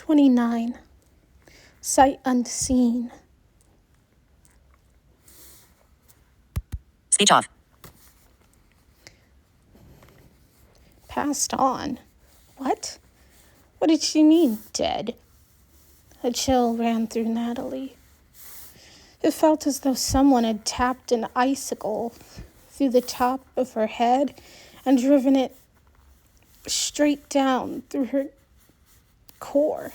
29. Sight unseen. Speech off. Passed on. What? What did she mean, dead? A chill ran through Natalie. It felt as though someone had tapped an icicle through the top of her head and driven it straight down through her core.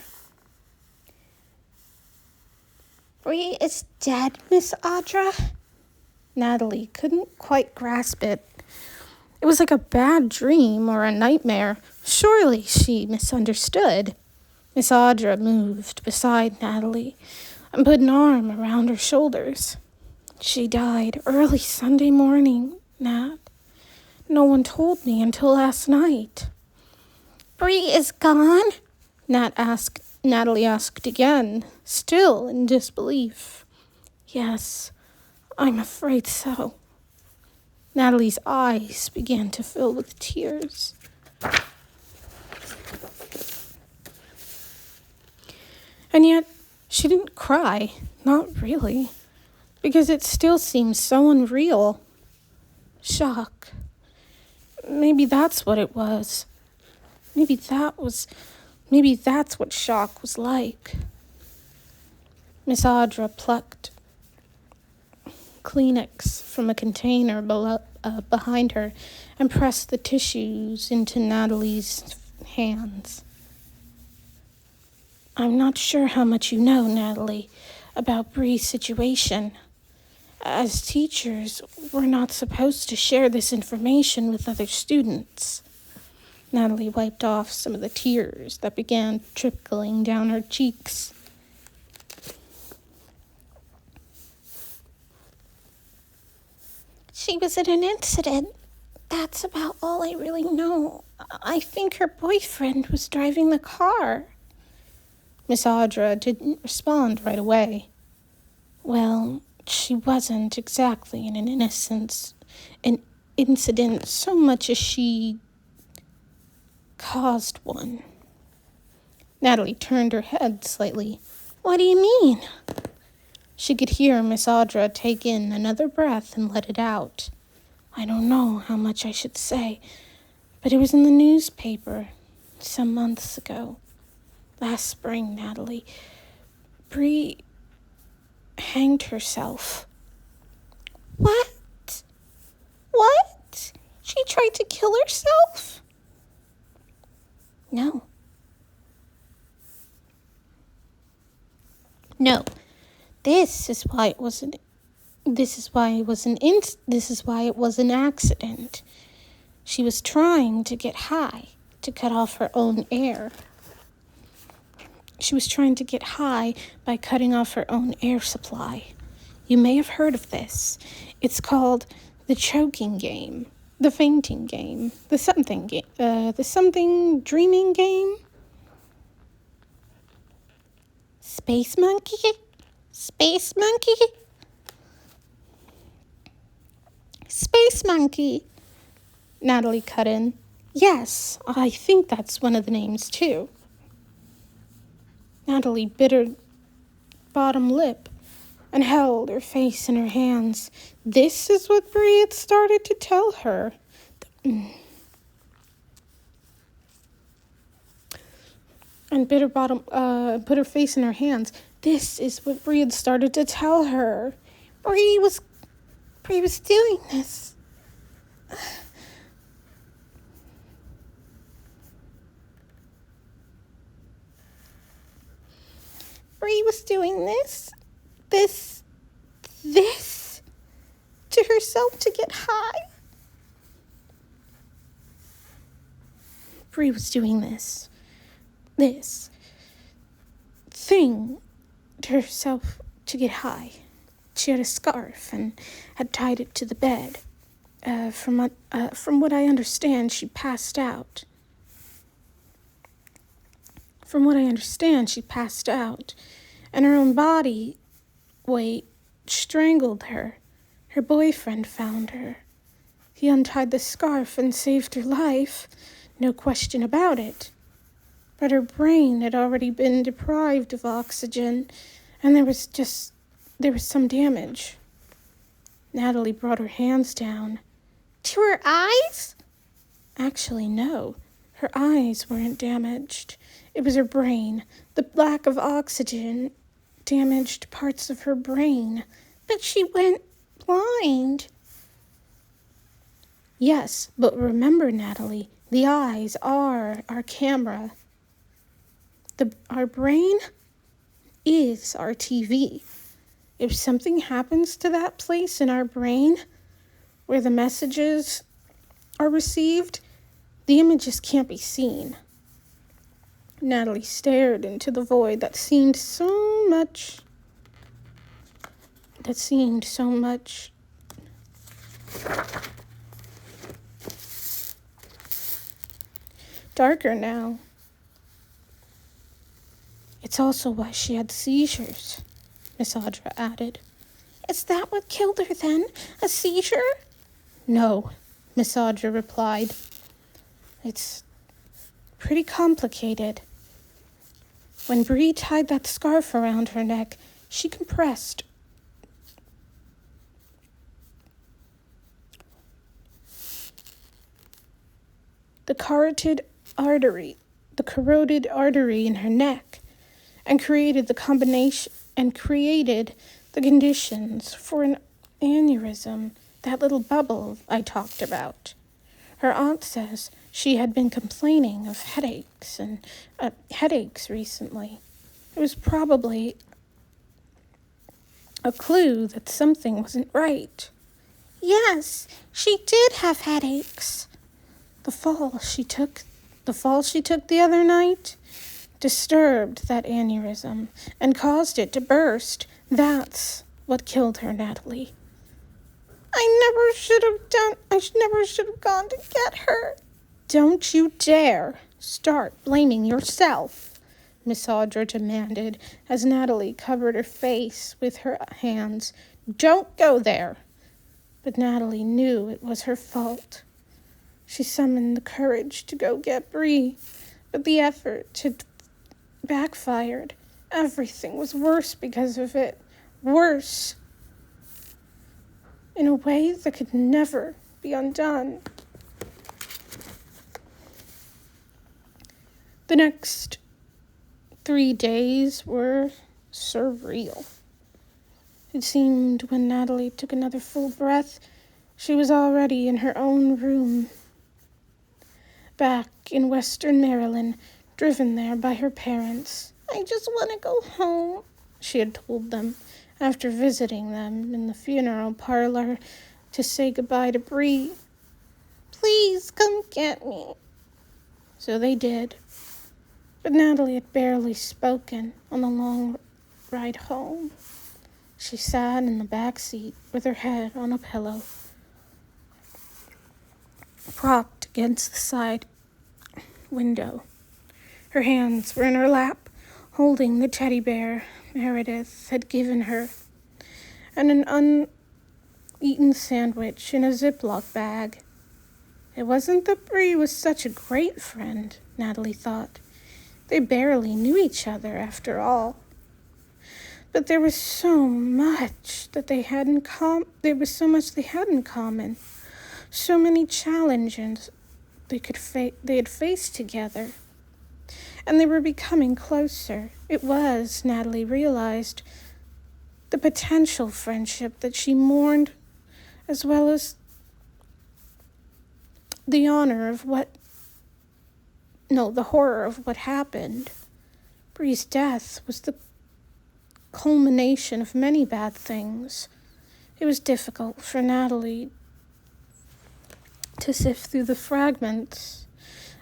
Bree is dead, Miss Audra? Natalie couldn't quite grasp it. It was like a bad dream or a nightmare. Surely she misunderstood. Miss Audra moved beside Natalie and put an arm around her shoulders. She died early Sunday morning, Nat. No one told me until last night. Bree is gone? Natalie asked again, still in disbelief. Yes, I'm afraid so. Natalie's eyes began to fill with tears. And yet, she didn't cry. Not really. Because it still seemed so unreal. Shock. Maybe that's what it was. Maybe that's what shock was like. Miss Audra plucked Kleenex from a container behind her and pressed the tissues into Natalie's hands. I'm not sure how much you know, Natalie, about Bree's situation. As teachers, we're not supposed to share this information with other students. Natalie wiped off some of the tears that began trickling down her cheeks. She was in an incident. That's about all I really know. I think her boyfriend was driving the car. Miss Audra didn't respond right away. Well, she wasn't exactly in an incident so much as she caused one. Natalie turned her head slightly. What do you mean? She could hear Miss Audra take in another breath and let it out. I don't know how much I should say, but it was in the newspaper some months ago. Last spring, Natalie. Bree hanged herself. What? What? She tried to kill herself? No. This is why it was an accident. She was trying to get high, to cut off her own air. She was trying to get high by cutting off her own air supply. You may have heard of this. It's called the choking game, the fainting game, the something dreaming game. Space monkey? Space monkey? Space monkey, Natalie cut in. Yes, I think that's one of the names too. Natalie bit her bottom lip and held her face in her hands. This is what Bree had started to tell her. And put her face in her hands. This is what Bree had started to tell her. Bree was doing this. Bree was doing this to herself to get high. Bree was doing this thing to herself to get high. She had a scarf and had tied it to the bed. From what I understand, she passed out. And her own body weight strangled her. Her boyfriend found her. He untied the scarf and saved her life. No question about it. but her brain had already been deprived of oxygen, and there was some damage. Natalie brought her hands down. To her eyes? Actually, no. Her eyes weren't damaged. It was her brain. The lack of oxygen damaged parts of her brain. But she went blind. Yes, but remember, Natalie, the eyes are our camera. Our brain is our TV. If something happens to that place in our brain where the messages are received, the images can't be seen. Natalie stared into the void that seemed so much darker now. It's also why she had seizures, Miss Audra added. Is that what killed her then? A seizure? No, Miss Audra replied. It's pretty complicated. When Bree tied that scarf around her neck, she compressed. The carotid artery in her neck, and created the conditions for an aneurysm, that little bubble I talked about. Her aunt says she had been complaining of headaches recently. It was probably a clue that something wasn't right. Yes, she did have headaches. The fall she took the other night disturbed that aneurysm and caused it to burst. That's what killed her, Natalie. I never should have gone to get her. Don't you dare start blaming yourself, Miss Audra demanded as Natalie covered her face with her hands. Don't go there. But Natalie knew it was her fault. She summoned the courage to go get Bree, but the effort had backfired. Everything was worse because of it. Worse. In a way that could never be undone. The next 3 days were surreal. It seemed when Natalie took another full breath, she was already in her own room. Back in Western Maryland, driven there by her parents. I just want to go home, she had told them after visiting them in the funeral parlor to say goodbye to Bree. Please come get me. So they did. But Natalie had barely spoken on the long ride home. She sat in the back seat with her head on a pillow, propped against the side window. Her hands were in her lap, holding the teddy bear Meredith had given her, and an uneaten sandwich in a Ziploc bag. It wasn't that Bree was such a great friend, Natalie thought. They barely knew each other, after all. But there was so much that they had in common. So many challenges they had faced together. And they were becoming closer. It was, Natalie realized, the potential friendship that she mourned, as well as the horror of what happened. Bree's death was the culmination of many bad things. It was difficult for Natalie to sift through the fragments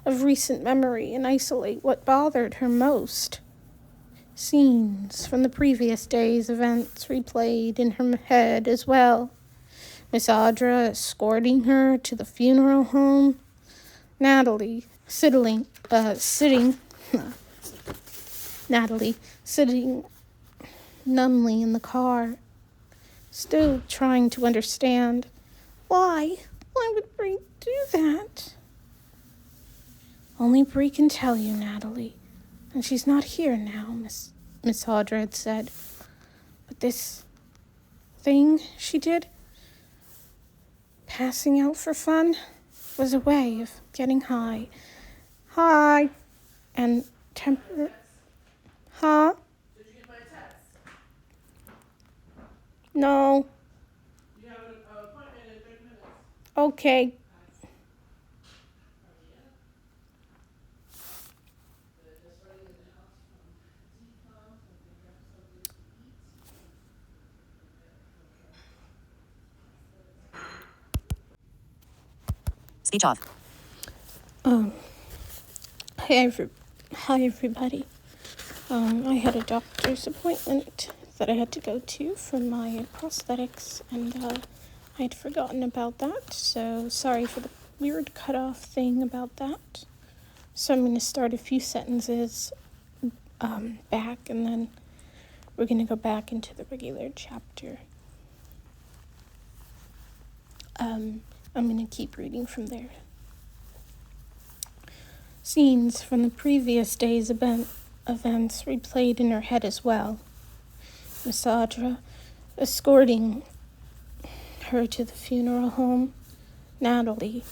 of recent memory and isolate what bothered her most. Scenes from the previous day's events replayed in her head as well. Miss Audra escorting her to the funeral home. Natalie sitting numbly in the car, still trying to understand. Why would Bree do that? Only Bree can tell you, Natalie. And she's not here now, Miss Audra had said. But this thing she did, passing out for fun, was a way of getting high. Hi. And Huh? Did you get my text? No. You have an appointment in 30 minutes. Okay. Speech off. Um, hi everybody. I had a doctor's appointment that I had to go to for my prosthetics, and I had forgotten about that, so sorry for the weird cutoff thing about that. So I'm going to start a few sentences back, and then we're going to go back into the regular chapter. I'm going to keep reading from there. Scenes from the previous day's events replayed in her head as well. Miss Audra escorting her to the funeral home. Natalie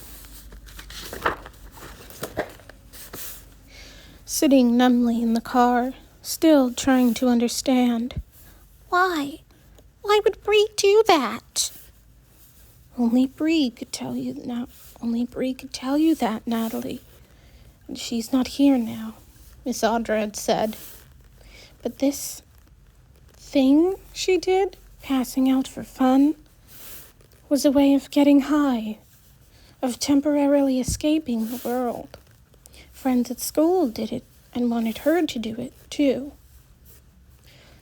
sitting numbly in the car, still trying to understand. Why? Why would Bree do that? Only Bree could tell you that, Natalie. And she's not here now, Miss Audra had said. But this thing she did, passing out for fun, was a way of getting high, of temporarily escaping the world. Friends at school did it and wanted her to do it too.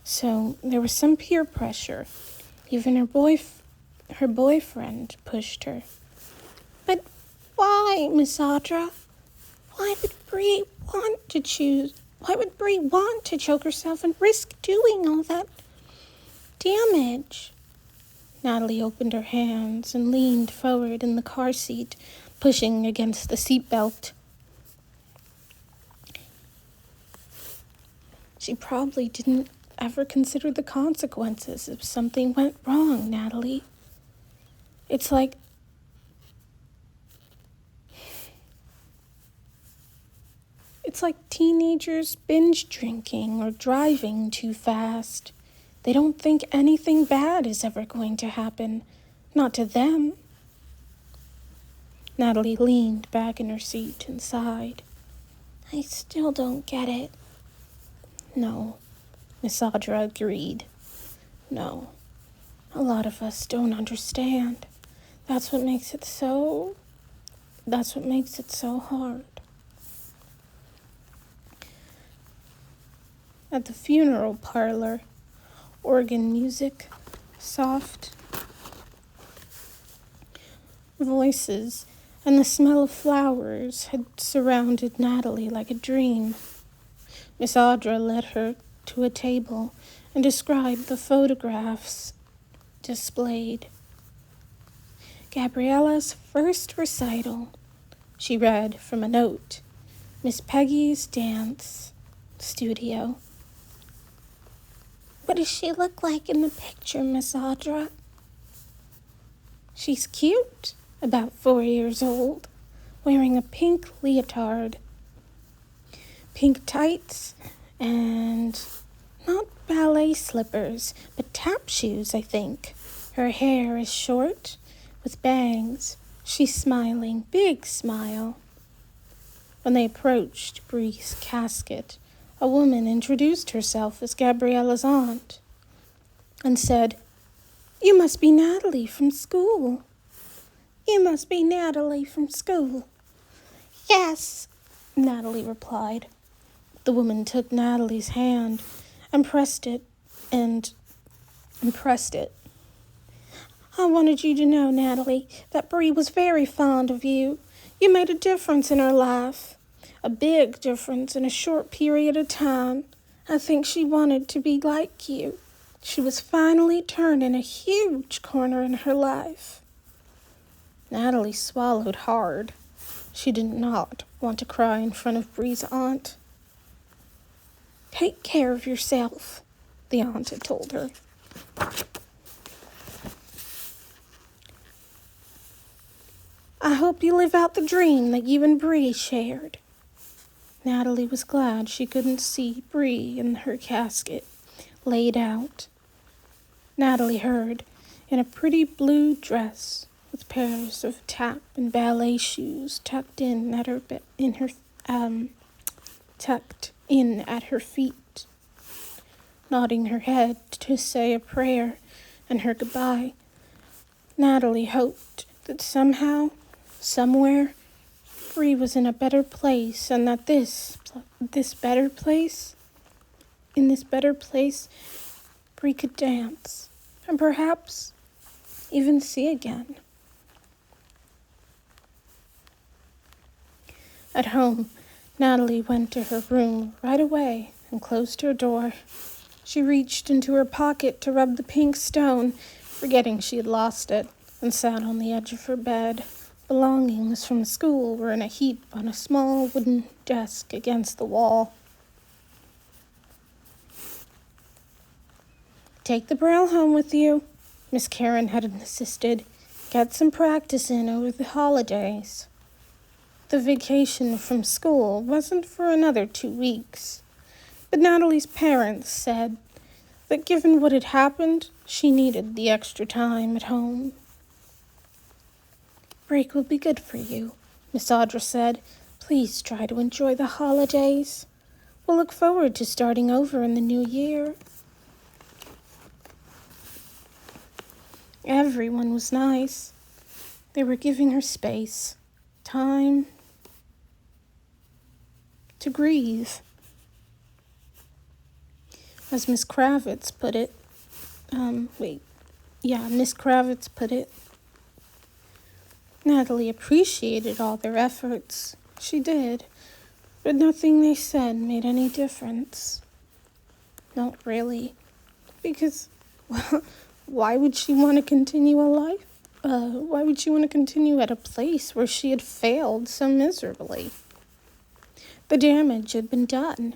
So there was some peer pressure. Even her boyfriend pushed her. But why, Miss Audra? Why would Bree want to choke herself and risk doing all that damage? Natalie opened her hands and leaned forward in the car seat, pushing against the seatbelt. She probably didn't ever consider the consequences if something went wrong, Natalie. It's like teenagers binge drinking or driving too fast. They don't think anything bad is ever going to happen. Not to them. Natalie leaned back in her seat and sighed. I still don't get it. No, Miss Audra agreed. No, a lot of us don't understand. That's what makes it so hard. At the funeral parlor, organ music, soft voices, and the smell of flowers had surrounded Natalie like a dream. Miss Audra led her to a table and described the photographs displayed. Gabriella's first recital, she read from a note. Miss Peggy's dance studio. What does she look like in the picture, Miss Audra? She's cute, about 4 years old, wearing a pink leotard, pink tights, and not ballet slippers, but tap shoes, I think. Her hair is short, with bangs. She's smiling, big smile. When they approached Bree's casket, a woman introduced herself as Gabriella's aunt and said, You must be Natalie from school. Yes, Natalie replied. The woman took Natalie's hand and pressed it. I wanted you to know, Natalie, that Bree was very fond of you. You made a difference in her life. A big difference in a short period of time. I think she wanted to be like you. She was finally turning a huge corner in her life. Natalie swallowed hard. She did not want to cry in front of Bree's aunt. Take care of yourself, the aunt had told her. I hope you live out the dream that you and Bree shared. Natalie was glad she couldn't see Bree in her casket, laid out. Natalie Hurd, in a pretty blue dress with pairs of tap and ballet shoes tucked in at her feet, nodding her head to say a prayer and her goodbye. Natalie hoped that somehow, somewhere, Bree was in a better place, and that in this better place, Bree could dance, and perhaps even see again. At home, Natalie went to her room right away and closed her door. She reached into her pocket to rub the pink stone, forgetting she had lost it, and sat on the edge of her bed. Belongings from school were in a heap on a small wooden desk against the wall. Take the Braille home with you, Miss Karen had insisted. Get some practice in over the holidays. The vacation from school wasn't for another 2 weeks, but Natalie's parents said that given what had happened, she needed the extra time at home. Break will be good for you, Miss Audra said. Please try to enjoy the holidays. We'll look forward to starting over in the new year. Everyone was nice. They were giving her space, time to grieve. As Miss Kravitz put it, Natalie appreciated all their efforts. She did, but nothing they said made any difference. Not really, because, well, why would she want to continue a life? Why would she want to continue at a place where she had failed so miserably? The damage had been done.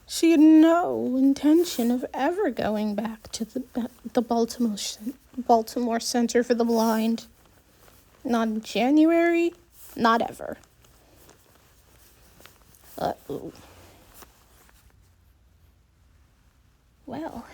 She had no intention of ever going back to the Baltimore Center for the Blind. Not in January, not ever. Uh-oh. Well...